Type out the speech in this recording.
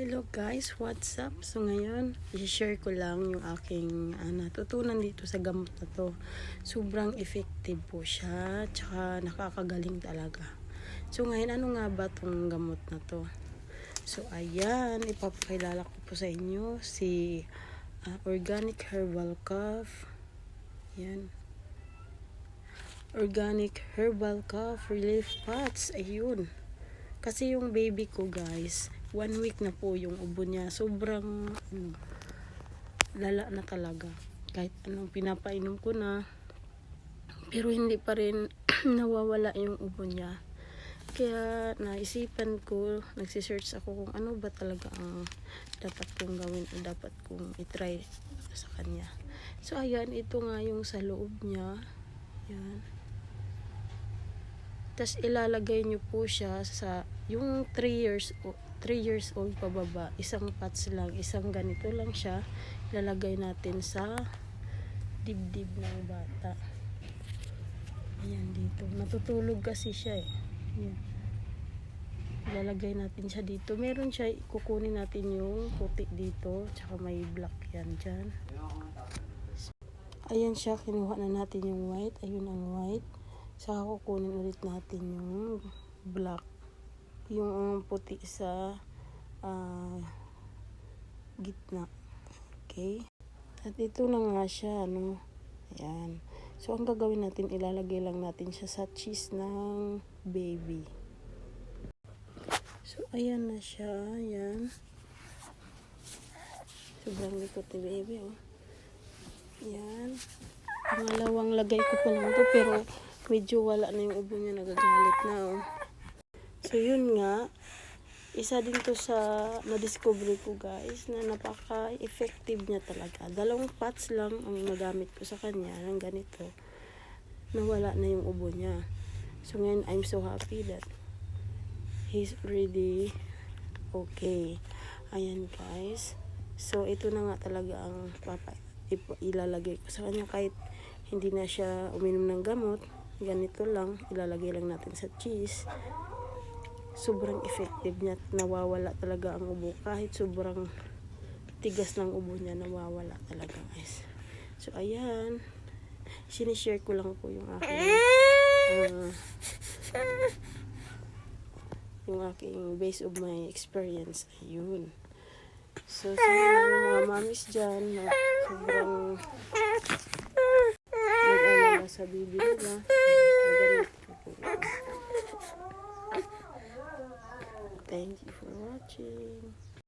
Hello guys, what's up? So ngayon, i-share ko lang yung aking natutunan dito sa gamot na to. Sobrang effective po siya, tsaka nakakagaling talaga. So ngayon, ano nga ba tong gamot na to? So ayan, ipapakilala ko po sa inyo si Organic Herbal Cough. Yan. Organic Herbal Cough Relief Pots. Ayun. Kasi yung baby ko guys, 1 week na po yung ubo niya. Sobrang lala na talaga. Kahit anong pinapainom ko na, pero hindi pa rin nawawala yung ubo niya. Kaya naisipan ko, nagsisearch ako kung ano ba talaga ang dapat kong gawin o dapat kong itry sa kanya. So ayan, ito nga yung sa loob niya. Yan. Tapos ilalagay nyo po siya sa yung 3 years old pababa, isang pots lang, isang ganito lang siya, ilalagay natin sa dibdib ng bata. Ayan dito, natutulog kasi siya Ayan. Ilalagay natin siya dito, meron siya, kukunin natin yung puti dito, tsaka may black yan dyan. Ayan siya, kinuha na natin yung white, ayun ang white. Saka kukunin ulit natin yung black, yung puti sa gitna. Okay, at ito na nga siya, ayan. So ang gagawin natin, ilalagay lang natin siya sa cheese ng baby. So ayan na siya, ayan. Sobrang likot ni baby, ayan. Pangalawang lagay ko pa lang ito, pero medyo wala na yung ubo niya, nagagalit na So yun nga, isa din to sa na-discover ko guys, na napaka-effective niya talaga. 2 pots lang ang nagamit ko sa kanya ng ganito, nawala na yung ubo niya. So ngayon, I'm so happy that he's really okay. Ayan guys, so ito na nga talaga ang ilalagay ko sa kanya. Kahit hindi na siya uminom ng gamot, ganito lang, ilalagay lang natin sa cheese. Sobrang effective niya, nawawala talaga ang ubo. Kahit sobrang tigas ng ubo niya, nawawala talaga guys. So ayan, sinishare ko lang po yung aking base of my experience. Ayun. So sa mga mamis dyan na sobrang nag-alala sa baby nila, thank you for watching.